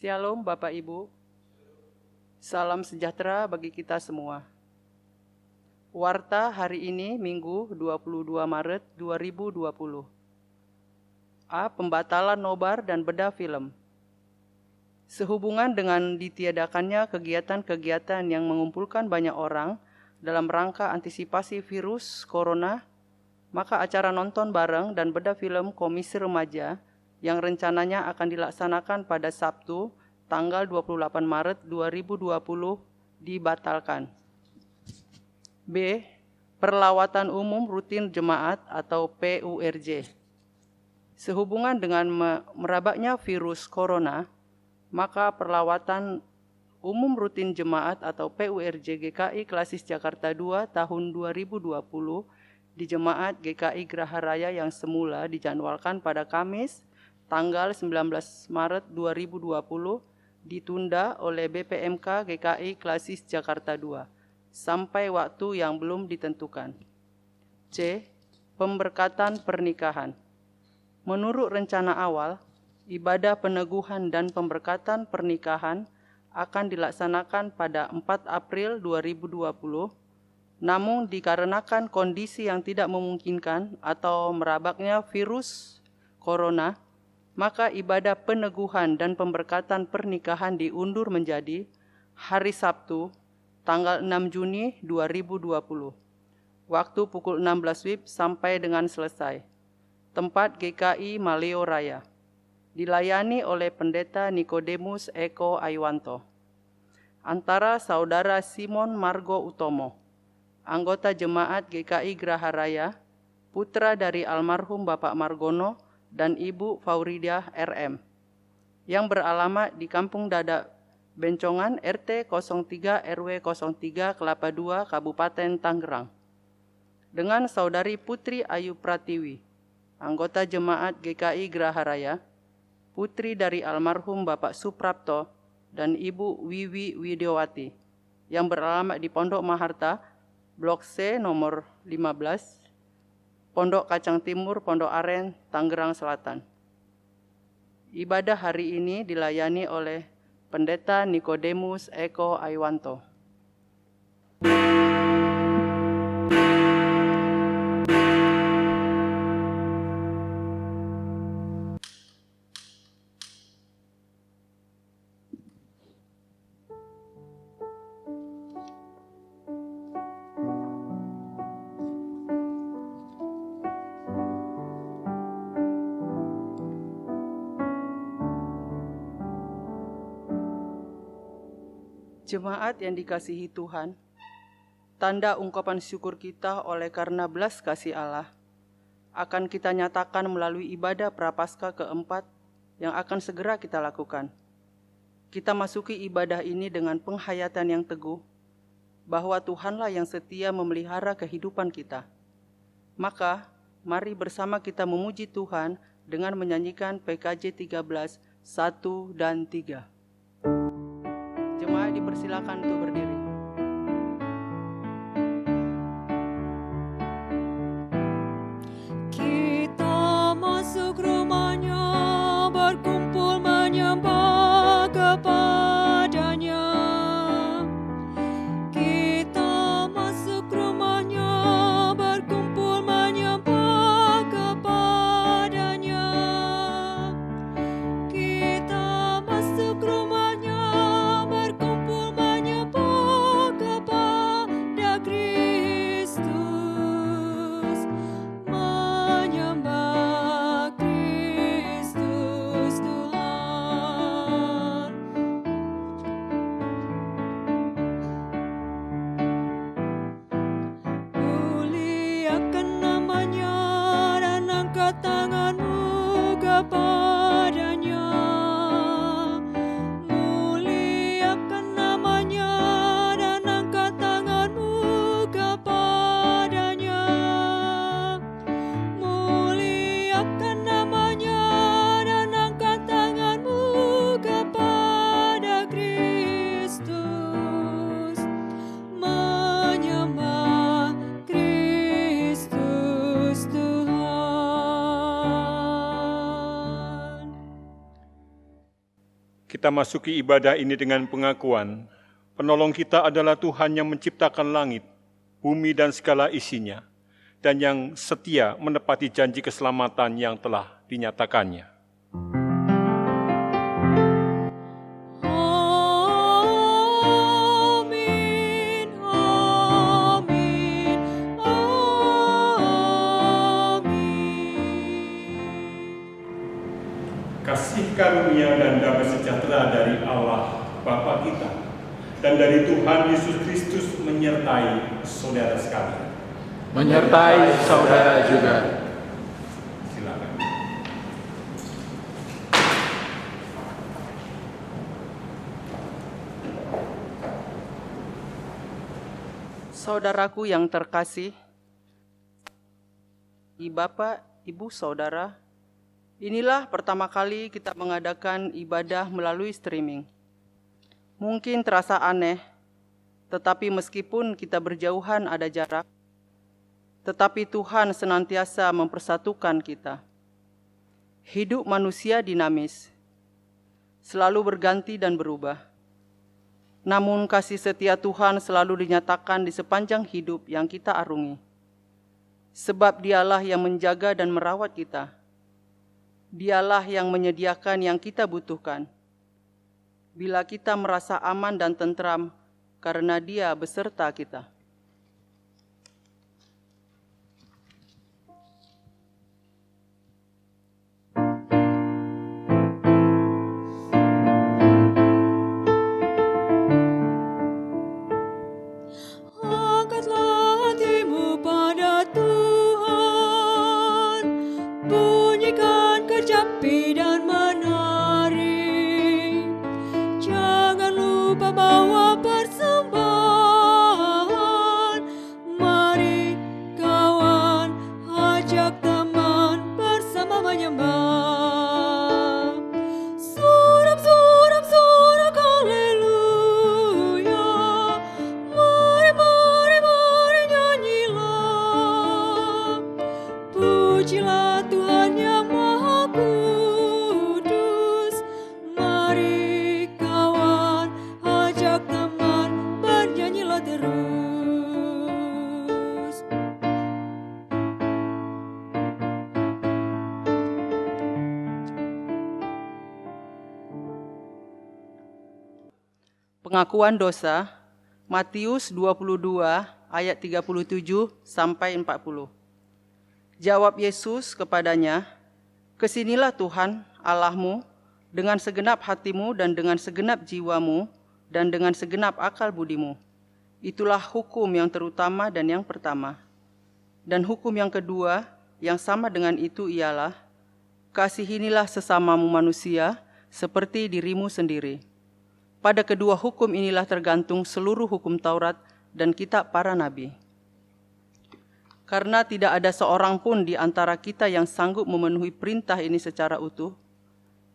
Shalom Bapak Ibu, salam sejahtera bagi kita semua. Warta hari ini Minggu 22 Maret 2020. Pembatalan nobar dan bedah film. Sehubungan dengan ditiadakannya kegiatan-kegiatan yang mengumpulkan banyak orang dalam rangka antisipasi virus corona, maka acara nonton bareng dan bedah film Komisi Remaja yang rencananya akan dilaksanakan pada Sabtu, tanggal 28 Maret 2020 dibatalkan. B. Perlawatan umum rutin jemaat atau PURJ. Sehubungan dengan merebaknya virus corona, maka perlawatan umum rutin jemaat atau PURJ GKI Klasis Jakarta II tahun 2020 di Jemaat GKI Geraha Raya yang semula dijadwalkan pada Kamis, tanggal 19 Maret 2020 ditunda oleh BPMK GKI Klasis Jakarta II sampai waktu yang belum ditentukan. C. Pemberkatan pernikahan. Menurut rencana awal, ibadah peneguhan dan pemberkatan pernikahan akan dilaksanakan pada 4 April 2020, namun dikarenakan kondisi yang tidak memungkinkan atau merebaknya virus corona, maka ibadah peneguhan dan pemberkatan pernikahan diundur menjadi hari Sabtu, tanggal 6 Juni 2020. Waktu pukul 16 WIB sampai dengan selesai. Tempat GKI Maleo Raya. Dilayani oleh Pendeta Nikodemus Eko Aiwanto. Antara Saudara Simon Margo Utomo, anggota Jemaat GKI Geraha Raya, putra dari almarhum Bapak Margono dan Ibu Fauridah RM, yang beralamat di Kampung Dadak Bencongan RT 03 RW 03 Kelapa II Kabupaten Tangerang, dengan Saudari Putri Ayu Pratiwi, anggota Jemaat GKI Geraha Raya, putri dari almarhum Bapak Suprapto dan Ibu Wiwi Widiawati, yang beralamat di Pondok Maharta, Blok C nomor 15, Pondok Kacang Timur, Pondok Aren, Tangerang Selatan. Ibadah hari ini dilayani oleh Pendeta Nikodemus Eko Aiwanto. Jemaat yang dikasihi Tuhan, tanda ungkapan syukur kita oleh karena belas kasih Allah akan kita nyatakan melalui ibadah Prapaskah keempat yang akan segera kita lakukan. Kita masuki ibadah ini dengan penghayatan yang teguh bahwa Tuhanlah yang setia memelihara kehidupan kita. Maka, mari bersama kita memuji Tuhan dengan menyanyikan PKJ 13, 1 dan 3. Jemaat dipersilakan untuk berdiri. Kita masuk rumahnya, berkumpul menyembah kepadanya. Kita masuk rumahnya, berkumpul menyembah kepadanya. Kita masuk rumahnya, berkumpul menyembah kita masuki ibadah ini dengan pengakuan, penolong kita adalah Tuhan yang menciptakan langit, bumi dan segala isinya, dan yang setia menepati janji keselamatan yang telah dinyatakannya. Amin, amin, amin. Kasih karunia dan damai sejahtera dari Allah Bapa kita dan dari Tuhan Yesus Kristus menyertai saudara sekalian. Menyertai saudara juga. Silakan. Saudaraku yang terkasih, Bapak, Ibu, Saudara, inilah pertama kali kita mengadakan ibadah melalui streaming. Mungkin terasa aneh, tetapi meskipun kita berjauhan ada jarak, tetapi Tuhan senantiasa mempersatukan kita. Hidup manusia dinamis, selalu berganti dan berubah. Namun kasih setia Tuhan selalu dinyatakan di sepanjang hidup yang kita arungi. Sebab Dialah yang menjaga dan merawat kita. Dialah yang menyediakan yang kita butuhkan. Bila kita merasa aman dan tentram, karena Dia beserta kita. Angkatlah hatimu pada Tuhan, bunyikan kecapi dan menari. Jangan lupa bawa persembahan. Mari kawan, ajak teman bersama menyembah. Sorak-sorak sorak haleluya. Mari, mari, mari nyanyilah. Pujilah Tuhan yang Maha Kudus. Mari kawan, ajak teman, bernyanyilah terus. Pengakuan dosa, Matius 22 ayat 37 sampai 40. Jawab Yesus kepadanya, "Kesinilah Tuhan Allahmu dengan segenap hatimu dan dengan segenap jiwamu dan dengan segenap akal budimu. Itulah hukum yang terutama dan yang pertama. Dan hukum yang kedua yang sama dengan itu ialah, kasihinilah sesamamu manusia seperti dirimu sendiri. Pada kedua hukum inilah tergantung seluruh hukum Taurat dan kitab para nabi. Karena tidak ada seorang pun di antara kita yang sanggup memenuhi perintah ini secara utuh,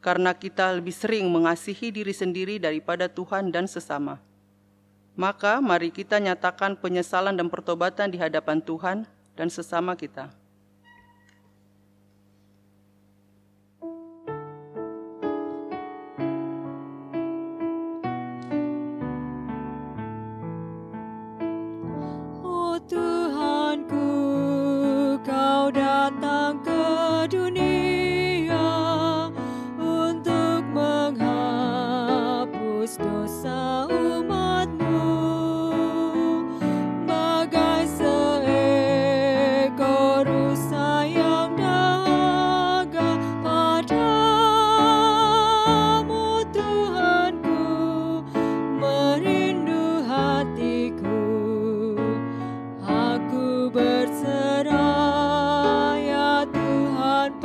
karena kita lebih sering mengasihi diri sendiri daripada Tuhan dan sesama. Maka mari kita nyatakan penyesalan dan pertobatan di hadapan Tuhan dan sesama kita." Oh Tuhanku, Kau datang ke dunia untuk menghapus dosa umat-Mu. Bagai seekor rusa yang dahaga padamu, Tuhanku, merindu hatiku. Aku berserah ya Tuhan.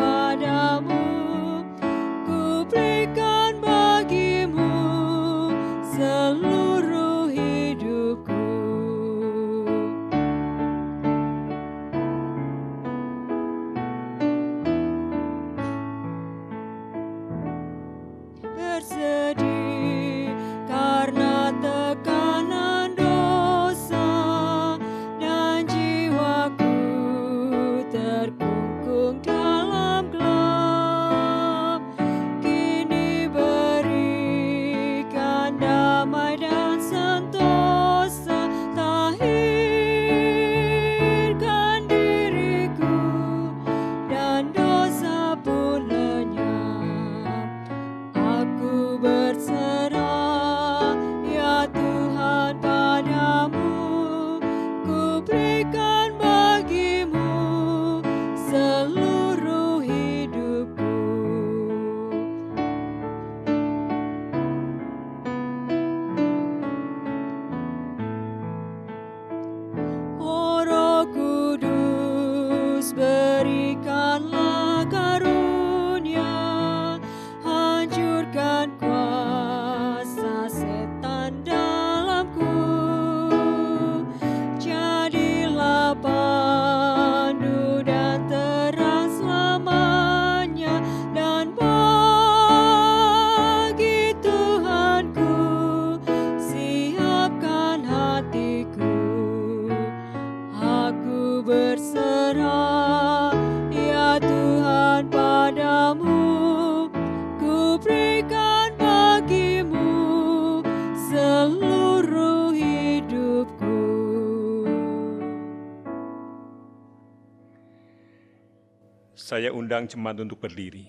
berikanlah karunia, hancurkan kuasa setan dalamku, jadilah pandu dan terang selamanya, dan bagi Tuhanku siapkan hatiku. Aku berserah ya Tuhan padamu, ku berikan bagimu seluruh hidupku. Saya undang jemaat untuk berdiri.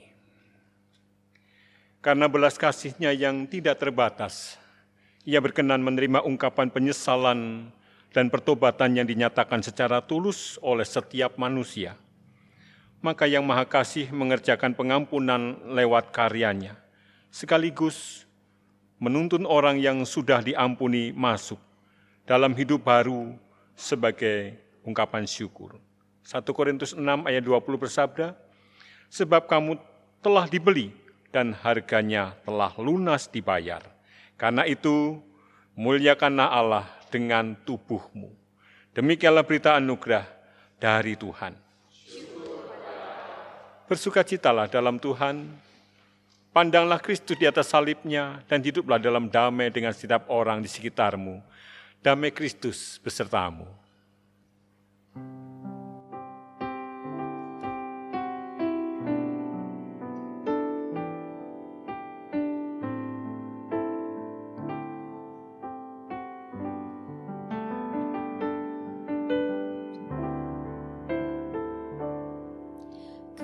Karena belas kasih-Nya yang tidak terbatas, Ia berkenan menerima ungkapan penyesalan dan pertobatan yang dinyatakan secara tulus oleh setiap manusia. Maka Yang Maha Kasih mengerjakan pengampunan lewat karyanya, sekaligus menuntun orang yang sudah diampuni masuk dalam hidup baru sebagai ungkapan syukur. 1 Korintus 6 ayat 20 bersabda, sebab kamu telah dibeli dan harganya telah lunas dibayar. Karena itu, muliakanlah Allah dengan tubuhmu. Demikianlah berita anugerah dari Tuhan. Bersukacitalah dalam Tuhan, pandanglah Kristus di atas salibnya, dan hiduplah dalam damai dengan setiap orang di sekitarmu. Damai Kristus besertamu.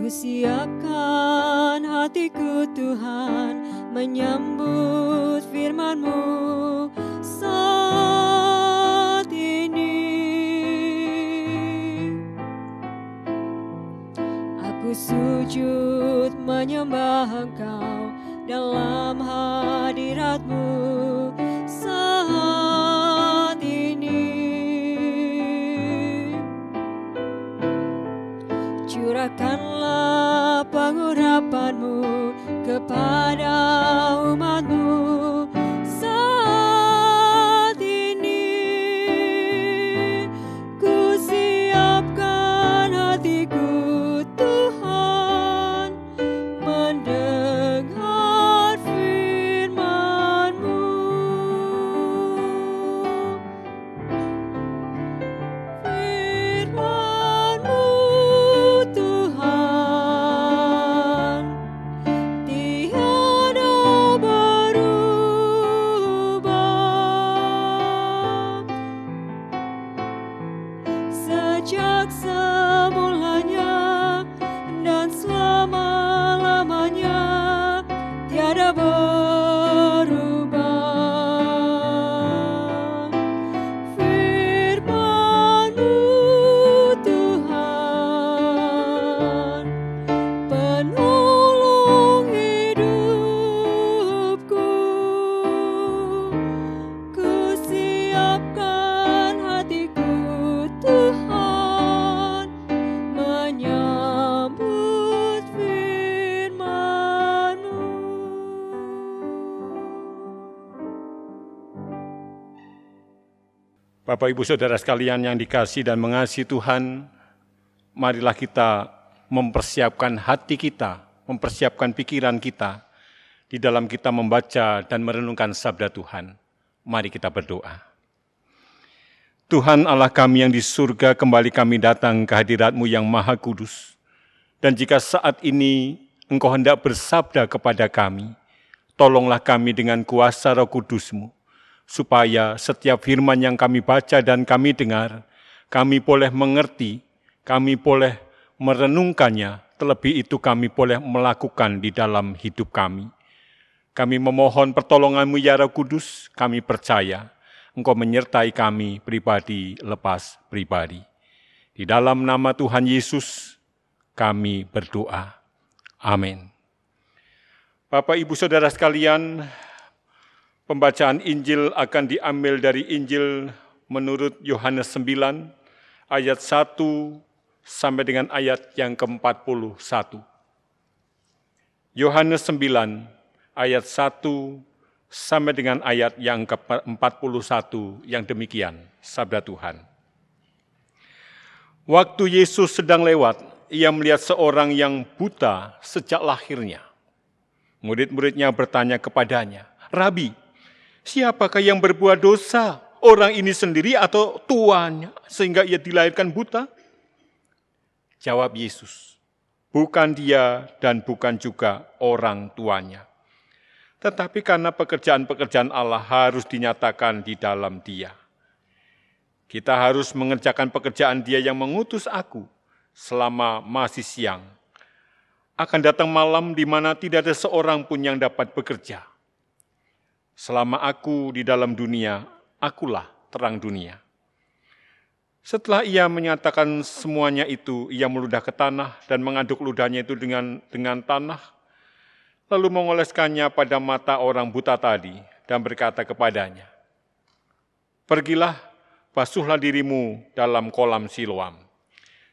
Kusiapkan hatiku Tuhan menyambut firman-Mu saat ini. Aku sujud menyembah Engkau dalam hadirat-Mu saat ini. Curahkanlah pengurapan-Mu kepada umat-Mu saat ini. Ku siapkan hatiku Tuhan mendengar firman-Mu. Firman-Mu Tuhan tiada berubah, sejak semulanya dan selama-lamanya tiada berubah. Firman-Mu Tuhan penolong hidupku. Ku siapkan hatiku Tuhan menyambut firman-Mu. Bapak, Ibu, Saudara sekalian yang dikasihi dan mengasihi Tuhan, marilah kita mempersiapkan hati kita, mempersiapkan pikiran kita, di dalam kita membaca dan merenungkan sabda Tuhan. Mari kita berdoa. Tuhan Allah kami yang di surga, kembali kami datang ke hadirat-Mu yang maha kudus. Dan jika saat ini Engkau hendak bersabda kepada kami, tolonglah kami dengan kuasa Roh Kudus-Mu, supaya setiap firman yang kami baca dan kami dengar, kami boleh mengerti, kami boleh merenungkannya, terlebih itu kami boleh melakukan di dalam hidup kami. Kami memohon pertolongan-Mu ya Roh Kudus, kami percaya Engkau menyertai kami pribadi lepas pribadi. Di dalam nama Tuhan Yesus, kami berdoa. Amin. Bapak, Ibu, Saudara sekalian, pembacaan Injil akan diambil dari Injil menurut Yohanes 9, ayat 1 sampai dengan ayat yang ke-41. Yohanes 9 ayat 1 sampai dengan ayat yang ke-41 yang demikian, sabda Tuhan. Waktu Yesus sedang lewat, ia melihat seorang yang buta sejak lahirnya. Murid-muridnya bertanya kepadanya, "Rabi, siapakah yang berbuat dosa, orang ini sendiri atau tuannya, sehingga ia dilahirkan buta?" Jawab Yesus, "Bukan dia dan bukan juga orang tuanya. Tetapi karena pekerjaan-pekerjaan Allah harus dinyatakan di dalam dia. Kita harus mengerjakan pekerjaan Dia yang mengutus aku selama masih siang. Akan datang malam di mana tidak ada seorang pun yang dapat bekerja. Selama aku di dalam dunia, akulah terang dunia." Setelah ia menyatakan semuanya itu, ia meludah ke tanah dan mengaduk ludahnya itu dengan tanah, lalu mengoleskannya pada mata orang buta tadi dan berkata kepadanya, "Pergilah, basuhlah dirimu dalam kolam Siloam."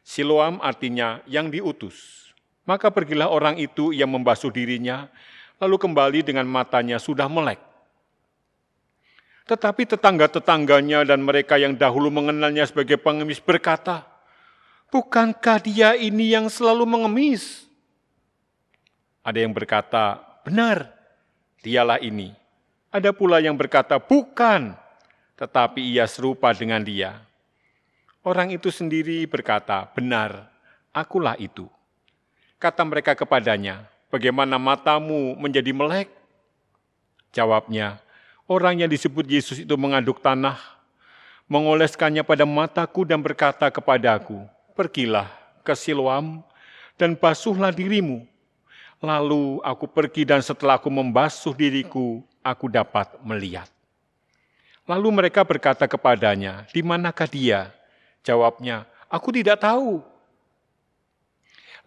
Siloam artinya yang diutus. Maka pergilah orang itu, ia membasuh dirinya, lalu kembali dengan matanya sudah melek. Tetapi tetangga-tetangganya dan mereka yang dahulu mengenalnya sebagai pengemis berkata, "Bukankah dia ini yang selalu mengemis?" Ada yang berkata, "Benar, dialah ini." Ada pula yang berkata, "Bukan, tetapi ia serupa dengan dia." Orang itu sendiri berkata, "Benar, akulah itu." Kata mereka kepadanya, "Bagaimana matamu menjadi melek?" Jawabnya, orang yang disebut Yesus itu mengaduk tanah, mengoleskannya pada mataku dan berkata kepadaku, "Pergilah ke Siloam dan basuhlah dirimu." Lalu aku pergi dan setelah aku membasuh diriku, aku dapat melihat. Lalu mereka berkata kepadanya, "Di manakah dia?" Jawabnya, "Aku tidak tahu."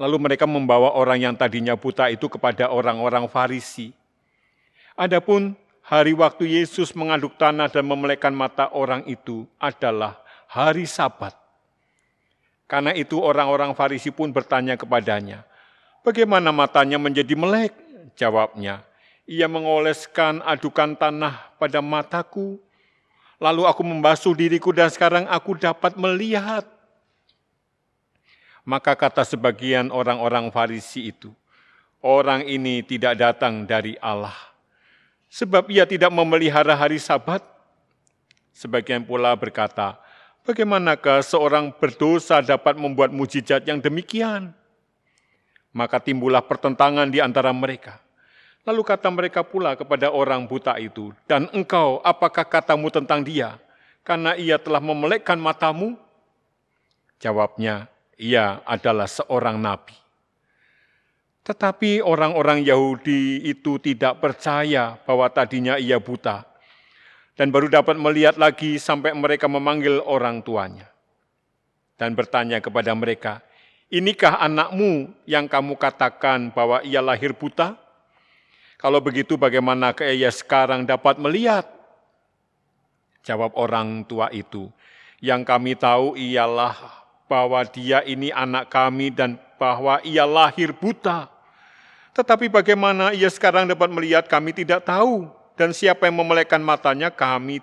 Lalu mereka membawa orang yang tadinya buta itu kepada orang-orang Farisi. Adapun hari waktu Yesus mengaduk tanah dan memelekkan mata orang itu adalah hari Sabat. Karena itu orang-orang Farisi pun bertanya kepadanya, "Bagaimana matanya menjadi melek?" Jawabnya, "Ia mengoleskan adukan tanah pada mataku, lalu aku membasuh diriku dan sekarang aku dapat melihat." Maka kata sebagian orang-orang Farisi itu, "Orang ini tidak datang dari Allah, sebab ia tidak memelihara hari Sabat." Sebagian pula berkata, "Bagaimanakah seorang berdosa dapat membuat mujizat yang demikian?" Maka timbullah pertentangan di antara mereka. Lalu kata mereka pula kepada orang buta itu, "Dan engkau, apakah katamu tentang dia? Karena ia telah memelekkan matamu?" Jawabnya, "Ia adalah seorang nabi." Tetapi orang-orang Yahudi itu tidak percaya bahwa tadinya ia buta, dan baru dapat melihat lagi sampai mereka memanggil orang tuanya. Dan bertanya kepada mereka, "Inikah anakmu yang kamu katakan bahwa ia lahir buta? Kalau begitu bagaimanakah ia sekarang dapat melihat?" Jawab orang tua itu, "Yang kami tahu ialah bahwa dia ini anak kami dan bahwa ia lahir buta. Tetapi bagaimana ia sekarang dapat melihat kami tidak tahu, dan siapa yang memelekkan matanya kami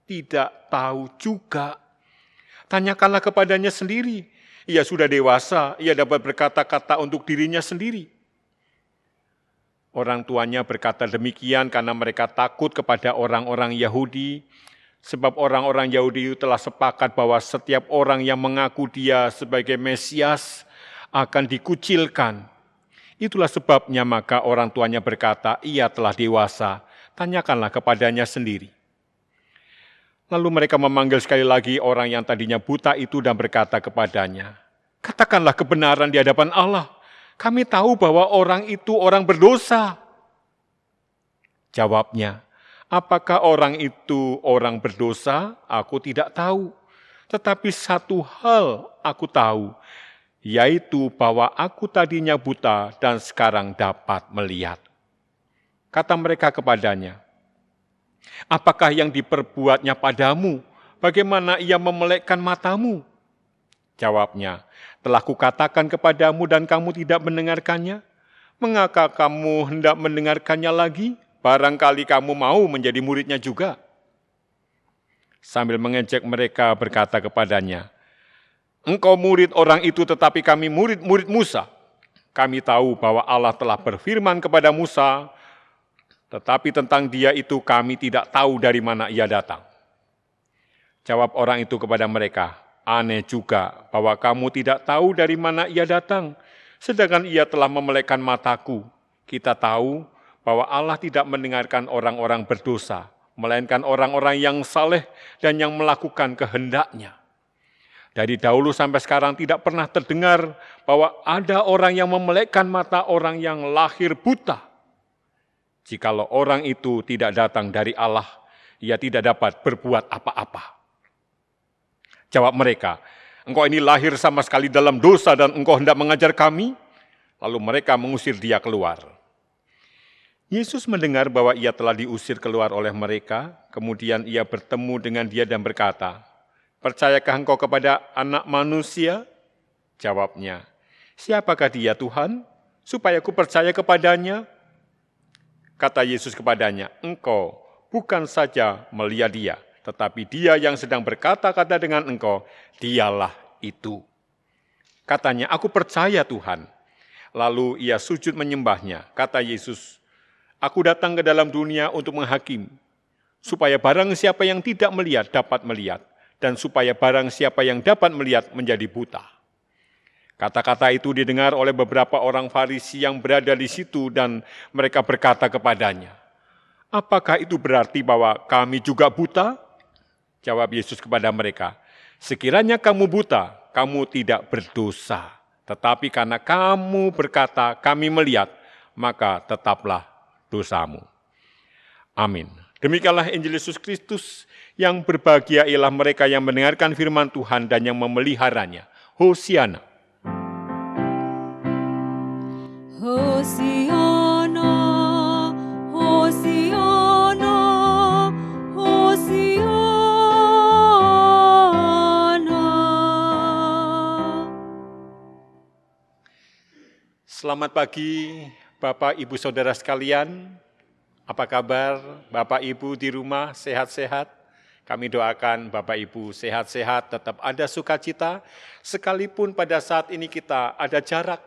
tidak tahu juga. Tanyakanlah kepadanya sendiri. Ia sudah dewasa, ia dapat berkata-kata untuk dirinya sendiri." Orang tuanya berkata demikian karena mereka takut kepada orang-orang Yahudi, sebab orang-orang Yahudi itu telah sepakat bahwa setiap orang yang mengaku dia sebagai Mesias akan dikucilkan. Itulah sebabnya maka orang tuanya berkata, "Ia telah dewasa, tanyakanlah kepadanya sendiri." Lalu mereka memanggil sekali lagi orang yang tadinya buta itu dan berkata kepadanya, "Katakanlah kebenaran di hadapan Allah. Kami tahu bahwa orang itu orang berdosa." Jawabnya, "Apakah orang itu orang berdosa? Aku tidak tahu. Tetapi satu hal aku tahu, yaitu bahwa aku tadinya buta dan sekarang dapat melihat." Kata mereka kepadanya, "Apakah yang diperbuatnya padamu? Bagaimana ia memelekkan matamu?" Jawabnya, telah kukatakan kepadamu dan kamu tidak mendengarkannya? Mengapa kamu hendak mendengarkannya lagi? Barangkali kamu mau menjadi muridnya juga. Sambil mengejek mereka berkata kepadanya, engkau murid orang itu tetapi kami murid-murid Musa. Kami tahu bahwa Allah telah berfirman kepada Musa, tetapi tentang dia itu kami tidak tahu dari mana ia datang. Jawab orang itu kepada mereka, aneh juga bahwa kamu tidak tahu dari mana ia datang, sedangkan ia telah memelekkan mataku. Kita tahu bahwa Allah tidak mendengarkan orang-orang berdosa, melainkan orang-orang yang saleh dan yang melakukan kehendak-Nya. Dari dahulu sampai sekarang tidak pernah terdengar bahwa ada orang yang memelekkan mata orang yang lahir buta. Jikalau orang itu tidak datang dari Allah, ia tidak dapat berbuat apa-apa. Jawab mereka, engkau ini lahir sama sekali dalam dosa dan engkau hendak mengajar kami? Lalu mereka mengusir dia keluar. Yesus mendengar bahwa ia telah diusir keluar oleh mereka, kemudian ia bertemu dengan dia dan berkata, percayakah engkau kepada Anak Manusia? Jawabnya, siapakah dia Tuhan, supaya ku percaya kepadanya? Kata Yesus kepadanya, engkau bukan saja melihat dia, tetapi dia yang sedang berkata-kata dengan engkau, dialah itu. Katanya, aku percaya Tuhan. Lalu ia sujud menyembahnya. Kata Yesus, aku datang ke dalam dunia untuk menghakimi, supaya barang siapa yang tidak melihat dapat melihat, dan supaya barang siapa yang dapat melihat menjadi buta. Kata-kata itu didengar oleh beberapa orang Farisi yang berada di situ dan mereka berkata kepadanya, apakah itu berarti bahwa kami juga buta? Jawab Yesus kepada mereka, sekiranya kamu buta, kamu tidak berdosa. Tetapi karena kamu berkata, kami melihat, maka tetaplah dosamu. Amin. Demikianlah Injil Yesus Kristus, yang berbahagia ialah mereka yang mendengarkan firman Tuhan dan yang memeliharanya. Hosiana. Hosiana, Hosiana, Hosiana. Selamat pagi Bapak Ibu Saudara sekalian. Apa kabar Bapak Ibu di rumah, sehat-sehat? Kami doakan Bapak Ibu sehat-sehat, tetap ada sukacita, sekalipun pada saat ini kita ada jarak.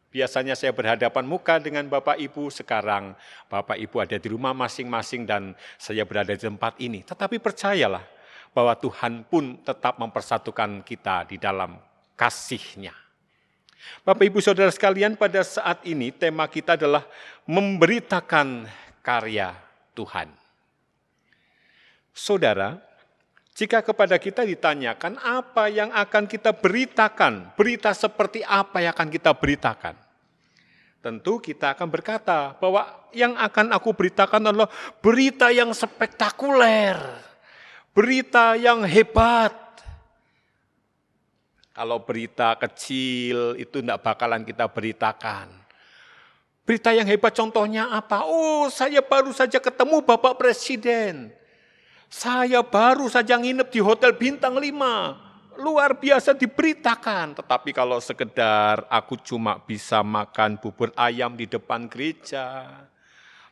Biasanya saya berhadapan muka dengan Bapak Ibu, sekarang Bapak Ibu ada di rumah masing-masing dan saya berada di tempat ini. Tetapi percayalah bahwa Tuhan pun tetap mempersatukan kita di dalam kasih-Nya. Bapak Ibu Saudara sekalian, pada saat ini tema kita adalah memberitakan karya Tuhan. Saudara, jika kepada kita ditanyakan apa yang akan kita beritakan, berita seperti apa yang akan kita beritakan? Tentu kita akan berkata bahwa yang akan aku beritakan adalah berita yang spektakuler, berita yang hebat. Kalau berita kecil itu tidak bakalan kita beritakan. Berita yang hebat contohnya apa? Oh, saya baru saja ketemu Bapak Presiden. Saya baru saja nginep di Hotel Bintang 5. Luar biasa diberitakan. Tetapi kalau sekedar aku cuma bisa makan bubur ayam di depan gereja,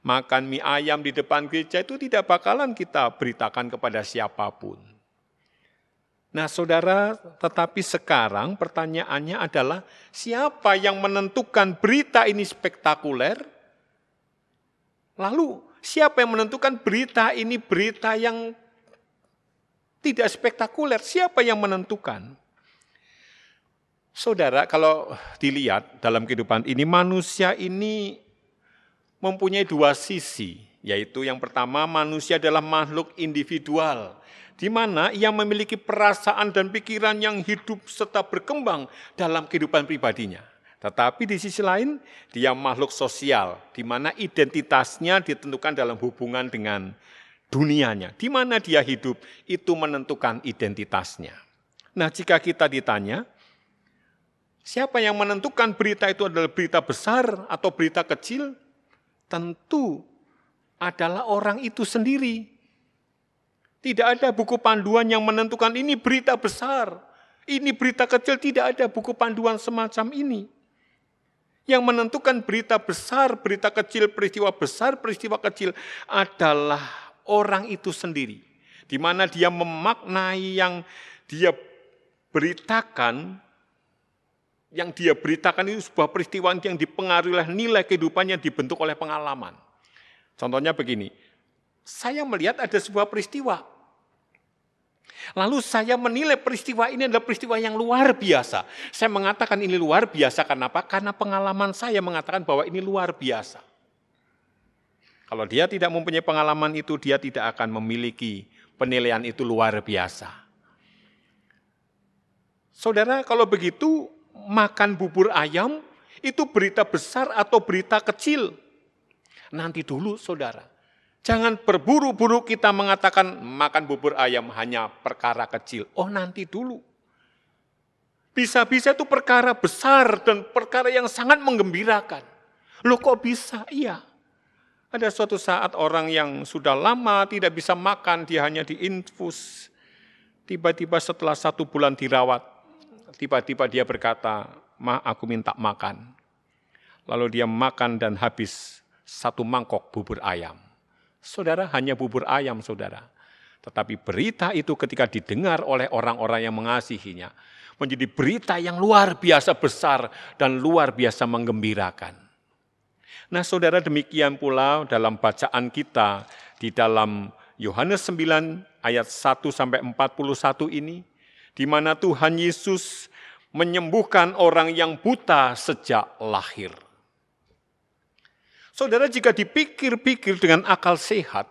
makan mie ayam di depan gereja, itu tidak bakalan kita beritakan kepada siapapun. Nah saudara, tetapi sekarang pertanyaannya adalah siapa yang menentukan berita ini spektakuler? Lalu siapa yang menentukan berita ini berita yang tidak spektakuler? Siapa yang menentukan? Saudara, kalau dilihat dalam kehidupan ini, manusia ini mempunyai dua sisi, yaitu yang pertama, manusia adalah makhluk individual, di mana ia memiliki perasaan dan pikiran yang hidup serta berkembang dalam kehidupan pribadinya. Tetapi di sisi lain, dia makhluk sosial, di mana identitasnya ditentukan dalam hubungan dengan dunianya. Di mana dia hidup, itu menentukan identitasnya. Nah, jika kita ditanya, siapa yang menentukan berita itu adalah berita besar atau berita kecil? Tentu adalah orang itu sendiri. Tidak ada buku panduan yang menentukan ini berita besar, Ini berita kecil, tidak ada buku panduan semacam ini. Yang menentukan berita besar, berita kecil, peristiwa besar, peristiwa kecil adalah orang itu sendiri. Di mana dia memaknai yang dia beritakan, itu sebuah peristiwa yang dipengaruhi oleh nilai kehidupannya, dibentuk oleh pengalaman. Contohnya begini, saya melihat ada sebuah peristiwa. Lalu saya menilai peristiwa ini adalah peristiwa yang luar biasa. Saya mengatakan ini luar biasa, kenapa? Karena pengalaman saya mengatakan bahwa ini luar biasa. Kalau dia tidak mempunyai pengalaman itu, dia tidak akan memiliki penilaian itu luar biasa. Saudara, kalau begitu, makan bubur ayam itu berita besar atau berita kecil? Nanti dulu, saudara. Jangan berburu-buru kita mengatakan makan bubur ayam hanya perkara kecil. Oh, nanti dulu. Bisa-bisa itu perkara besar dan perkara yang sangat menggembirakan. Loh, kok bisa? Iya. Ada suatu saat orang yang sudah lama tidak bisa makan, dia hanya diinfus. Tiba-tiba setelah 1 bulan dirawat, tiba-tiba dia berkata, "Ma, aku minta makan." Lalu dia makan dan habis 1 mangkok bubur ayam. Saudara, hanya bubur ayam, saudara. Tetapi berita itu ketika didengar oleh orang-orang yang mengasihinya, menjadi berita yang luar biasa besar dan luar biasa menggembirakan. Nah, saudara, demikian pula dalam bacaan kita di dalam Yohanes 9 ayat 1-41 ini, di mana Tuhan Yesus menyembuhkan orang yang buta sejak lahir. Saudara, jika dipikir-pikir dengan akal sehat,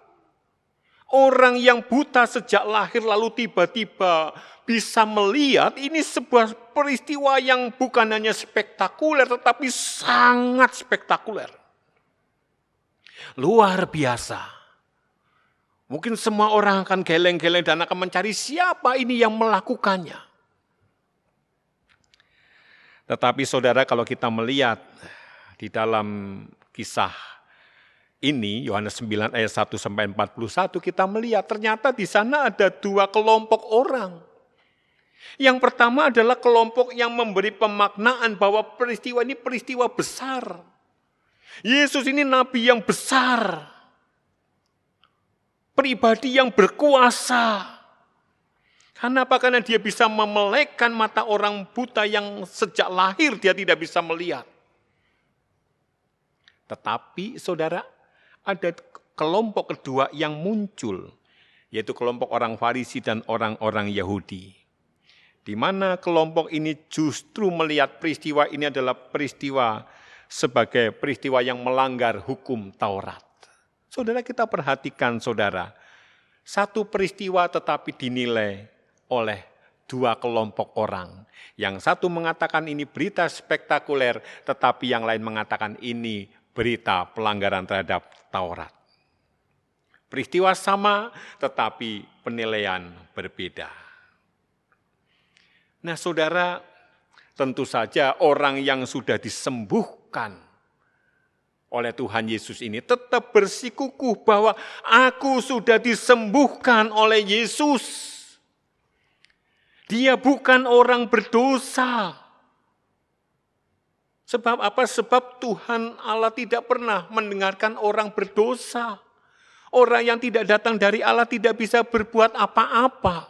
orang yang buta sejak lahir lalu tiba-tiba bisa melihat, ini sebuah peristiwa yang bukan hanya spektakuler, tetapi sangat spektakuler. Luar biasa. Mungkin semua orang akan geleng-geleng dan akan mencari siapa ini yang melakukannya. Tetapi saudara, kalau kita melihat di dalam kisah ini, Yohanes 9 ayat 1-41, kita melihat ternyata di sana ada 2 kelompok orang. Yang pertama adalah kelompok yang memberi pemaknaan bahwa peristiwa ini peristiwa besar. Yesus ini nabi yang besar. Pribadi yang berkuasa. Kenapa? Karena dia bisa memelekkan mata orang buta yang sejak lahir dia tidak bisa melihat. Tetapi saudara, ada kelompok kedua yang muncul, yaitu kelompok orang Farisi dan orang-orang Yahudi. Di mana kelompok ini justru melihat peristiwa ini adalah peristiwa sebagai peristiwa yang melanggar hukum Taurat. Saudara, kita perhatikan, saudara, satu peristiwa tetapi dinilai oleh 2 kelompok orang. Yang satu mengatakan ini berita spektakuler, tetapi yang lain mengatakan ini berita pelanggaran terhadap Taurat. Peristiwa sama, tetapi penilaian berbeda. Nah, saudara, tentu saja orang yang sudah disembuhkan oleh Tuhan Yesus ini tetap bersikukuh bahwa aku sudah disembuhkan oleh Yesus. Dia bukan orang berdosa. Sebab apa? Sebab Tuhan Allah tidak pernah mendengarkan orang berdosa. Orang yang tidak datang dari Allah tidak bisa berbuat apa-apa.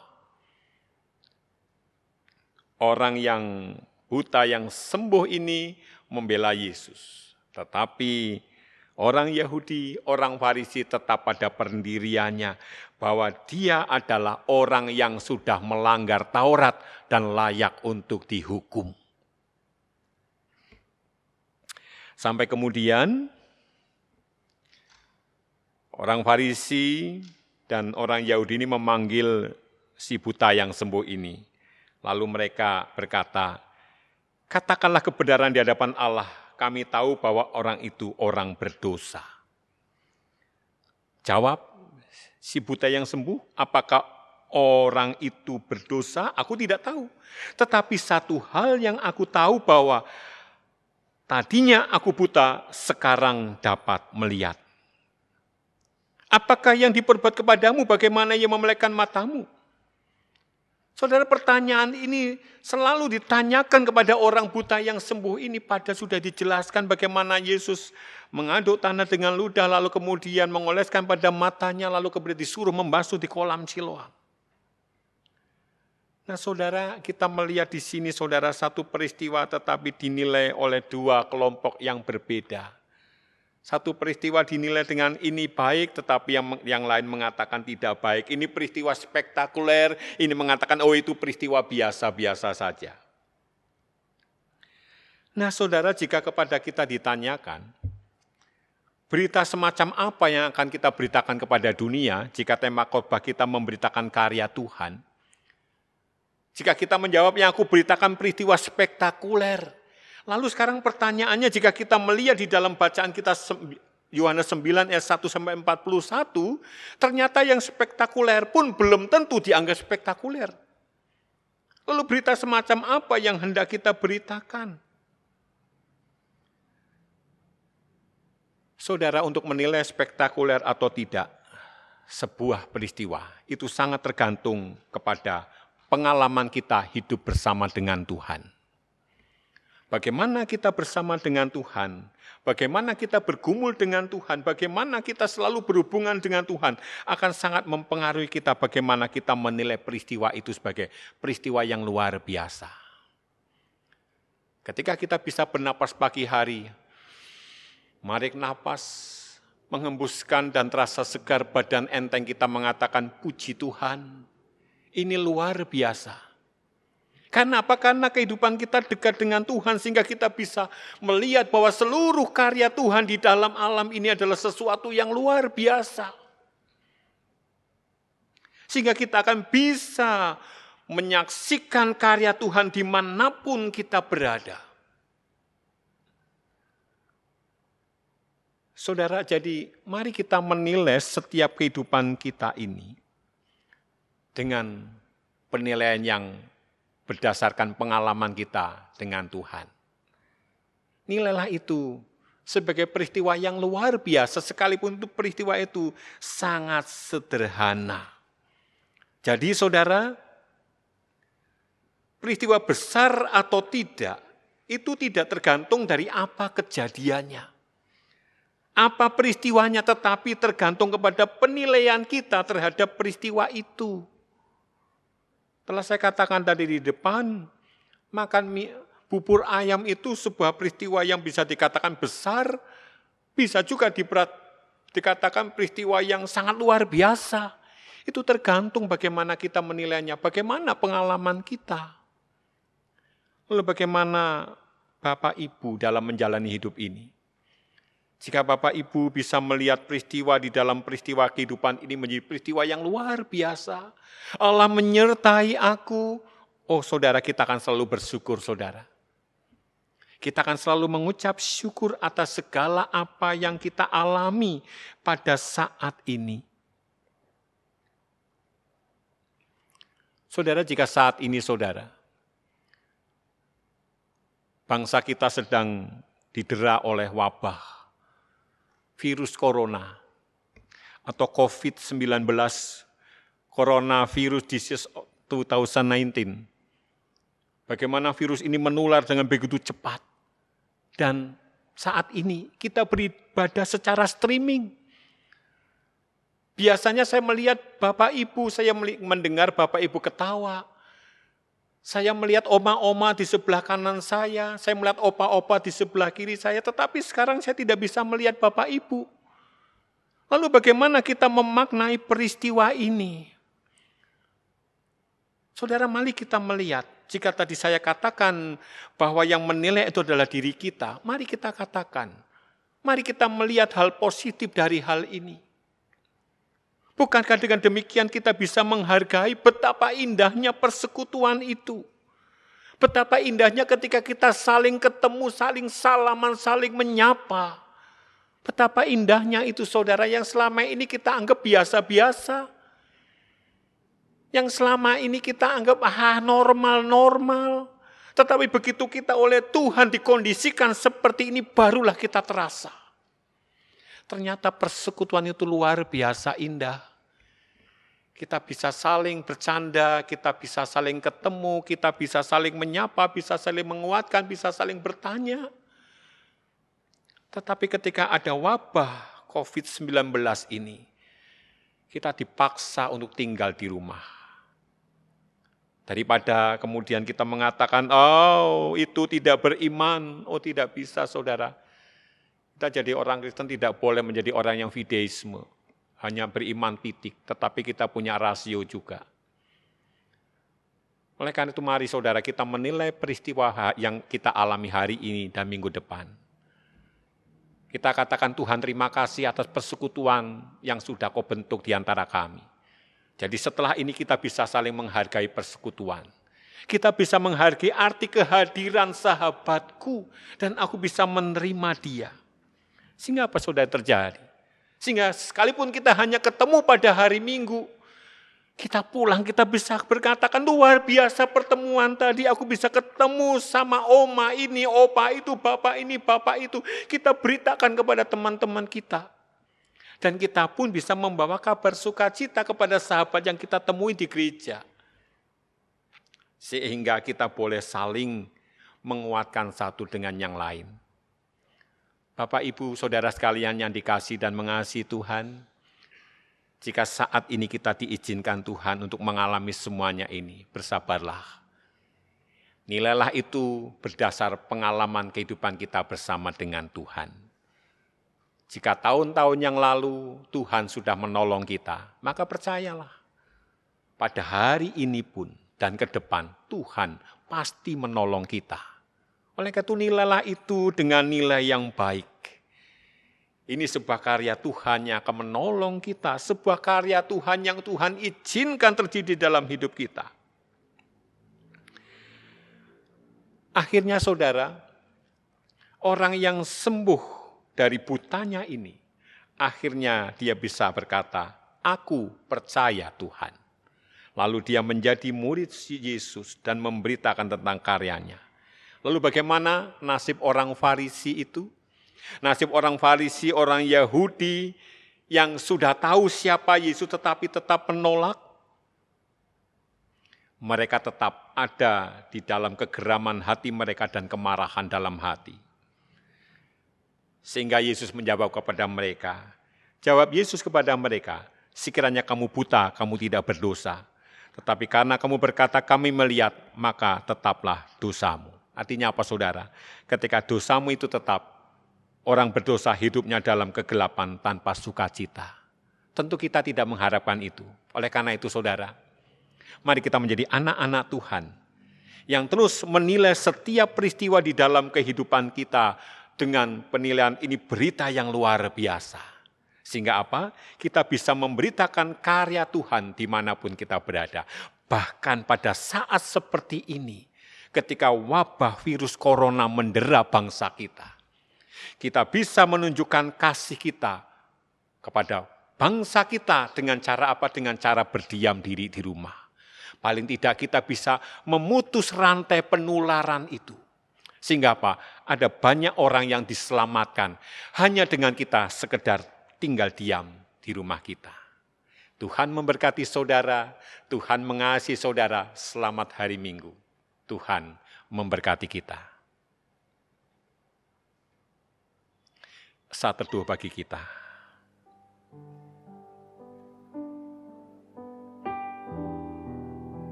Orang yang buta yang sembuh ini membela Yesus. Tetapi orang Yahudi, orang Farisi tetap pada pendiriannya bahwa dia adalah orang yang sudah melanggar Taurat dan layak untuk dihukum. Sampai kemudian orang Farisi dan orang Yahudi ini memanggil si buta yang sembuh ini. Lalu mereka berkata, "Katakanlah kebenaran di hadapan Allah, kami tahu bahwa orang itu orang berdosa." Jawab si buta yang sembuh, "Apakah orang itu berdosa? Aku tidak tahu. Tetapi satu hal yang aku tahu bahwa tadinya aku buta, sekarang dapat melihat. Apakah yang diperbuat kepadamu, bagaimana ia memelekkan matamu?" Saudara, pertanyaan ini selalu ditanyakan kepada orang buta yang sembuh ini, padahal sudah dijelaskan bagaimana Yesus mengaduk tanah dengan ludah, lalu kemudian mengoleskan pada matanya, lalu kemudian disuruh membasuh di kolam Siloam. Nah saudara, kita melihat di sini saudara satu peristiwa tetapi dinilai oleh dua kelompok yang berbeda. Satu peristiwa dinilai dengan ini baik, tetapi yang lain mengatakan tidak baik. Ini peristiwa spektakuler, ini mengatakan oh itu peristiwa biasa-biasa saja. Nah saudara, jika kepada kita ditanyakan, berita semacam apa yang akan kita beritakan kepada dunia jika tema khotbah kita memberitakan karya Tuhan? Jika kita menjawab yang aku beritakan peristiwa spektakuler, lalu sekarang pertanyaannya jika kita melihat di dalam bacaan kita Yohanes 9 ayat 1-41, ternyata yang spektakuler pun belum tentu dianggap spektakuler. Lalu berita semacam apa yang hendak kita beritakan? Saudara, untuk menilai spektakuler atau tidak sebuah peristiwa, itu sangat tergantung kepada pengalaman kita hidup bersama dengan Tuhan. Bagaimana kita bersama dengan Tuhan, bagaimana kita bergumul dengan Tuhan, bagaimana kita selalu berhubungan dengan Tuhan, akan sangat mempengaruhi kita bagaimana kita menilai peristiwa itu sebagai peristiwa yang luar biasa. Ketika kita bisa bernapas pagi hari, menarik napas, menghembuskan dan terasa segar badan enteng, kita mengatakan puji Tuhan, ini luar biasa. Karena apa? Karena kehidupan kita dekat dengan Tuhan sehingga kita bisa melihat bahwa seluruh karya Tuhan di dalam alam ini adalah sesuatu yang luar biasa. Sehingga kita akan bisa menyaksikan karya Tuhan dimanapun kita berada. Saudara, jadi mari kita menilai setiap kehidupan kita ini dengan penilaian yang berdasarkan pengalaman kita dengan Tuhan. Nilailah itu sebagai peristiwa yang luar biasa, sekalipun itu peristiwa itu sangat sederhana. Jadi saudara, peristiwa besar atau tidak, itu tidak tergantung dari apa kejadiannya. Apa peristiwanya, tetapi tergantung kepada penilaian kita terhadap peristiwa itu. Telah saya katakan tadi di depan, makan bubur ayam itu sebuah peristiwa yang bisa dikatakan besar, bisa juga dikatakan peristiwa yang sangat luar biasa. Itu tergantung bagaimana kita menilainya, bagaimana pengalaman kita. Lalu bagaimana Bapak Ibu dalam menjalani hidup ini? Jika Bapak Ibu bisa melihat peristiwa di dalam peristiwa kehidupan ini menjadi peristiwa yang luar biasa. Allah menyertai aku. Oh saudara, kita akan selalu bersyukur saudara. Kita akan selalu mengucap syukur atas segala apa yang kita alami pada saat ini. Saudara, jika saat ini saudara, bangsa kita sedang didera oleh wabah, virus corona atau COVID-19, Coronavirus Disease 2019. Bagaimana virus ini menular dengan begitu cepat. Dan saat ini kita beribadah secara streaming. Biasanya saya melihat Bapak Ibu, saya mendengar Bapak Ibu ketawa. Saya melihat oma-oma di sebelah kanan saya melihat opa-opa di sebelah kiri saya, tetapi sekarang saya tidak bisa melihat Bapak Ibu. Lalu bagaimana kita memaknai peristiwa ini? Saudara, mari kita melihat, jika tadi saya katakan bahwa yang menilai itu adalah diri kita, mari kita katakan, mari kita melihat hal positif dari hal ini. Bukankah dengan demikian kita bisa menghargai betapa indahnya persekutuan itu? Betapa indahnya ketika kita saling ketemu, saling salaman, saling menyapa. Betapa indahnya itu saudara yang selama ini kita anggap biasa-biasa. Yang selama ini kita anggap normal-normal. Tetapi begitu kita oleh Tuhan dikondisikan seperti ini, barulah kita terasa. Ternyata persekutuan itu luar biasa indah. Kita bisa saling bercanda, kita bisa saling ketemu, kita bisa saling menyapa, bisa saling menguatkan, bisa saling bertanya. Tetapi ketika ada wabah COVID-19 ini, kita dipaksa untuk tinggal di rumah. Daripada kemudian kita mengatakan, oh itu tidak beriman, oh tidak bisa saudara. Kita jadi orang Kristen tidak boleh menjadi orang yang fideisme. Hanya beriman titik, tetapi kita punya rasio juga. Oleh karena itu mari saudara kita menilai peristiwa yang kita alami hari ini dan minggu depan. Kita katakan Tuhan terima kasih atas persekutuan yang sudah kau bentuk di antara kami. Jadi setelah ini kita bisa saling menghargai persekutuan. Kita bisa menghargai arti kehadiran sahabatku dan aku bisa menerima dia. Sehingga apa saudara terjadi? Sehingga sekalipun kita hanya ketemu pada hari Minggu, kita pulang, kita bisa berkatakan luar biasa pertemuan tadi, aku bisa ketemu sama oma ini, opa itu, bapak ini, bapak itu. Kita beritakan kepada teman-teman kita. Dan kita pun bisa membawa kabar sukacita kepada sahabat yang kita temui di gereja. Sehingga kita boleh saling menguatkan satu dengan yang lain. Bapak, Ibu, Saudara sekalian yang dikasihi dan mengasihi Tuhan, jika saat ini kita diizinkan Tuhan untuk mengalami semuanya ini, bersabarlah. Nilailah itu berdasar pengalaman kehidupan kita bersama dengan Tuhan. Jika tahun-tahun yang lalu Tuhan sudah menolong kita, maka percayalah, pada hari ini pun dan ke depan Tuhan pasti menolong kita. Oleh karena itu nilailah itu dengan nilai yang baik. Ini sebuah karya Tuhan yang akan menolong kita, sebuah karya Tuhan yang Tuhan izinkan terjadi dalam hidup kita. Akhirnya saudara, orang yang sembuh dari butanya ini, akhirnya dia bisa berkata, aku percaya Tuhan. Lalu dia menjadi murid Yesus dan memberitakan tentang karyanya. Lalu bagaimana nasib orang Farisi itu? Nasib orang Farisi, orang Yahudi yang sudah tahu siapa Yesus tetapi tetap menolak. Mereka tetap ada di dalam kegeraman hati mereka dan kemarahan dalam hati. Sehingga Yesus menjawab kepada mereka. Jawab Yesus kepada mereka, sekiranya kamu buta, kamu tidak berdosa. Tetapi karena kamu berkata kami melihat, maka tetaplah dosamu. Artinya apa saudara? Ketika dosamu itu tetap, orang berdosa hidupnya dalam kegelapan tanpa sukacita. Tentu kita tidak mengharapkan itu. Oleh karena itu saudara, mari kita menjadi anak-anak Tuhan yang terus menilai setiap peristiwa di dalam kehidupan kita dengan penilaian ini berita yang luar biasa. Sehingga apa? Kita bisa memberitakan karya Tuhan dimanapun kita berada. Bahkan pada saat seperti ini, ketika wabah virus corona mendera bangsa kita, kita bisa menunjukkan kasih kita kepada bangsa kita dengan cara apa? Dengan cara berdiam diri di rumah. Paling tidak kita bisa memutus rantai penularan itu. Sehingga apa? Ada banyak orang yang diselamatkan hanya dengan kita sekedar tinggal diam di rumah kita. Tuhan memberkati saudara, Tuhan mengasihi saudara. Selamat hari Minggu. Tuhan memberkati kita. Saat teduh bagi kita.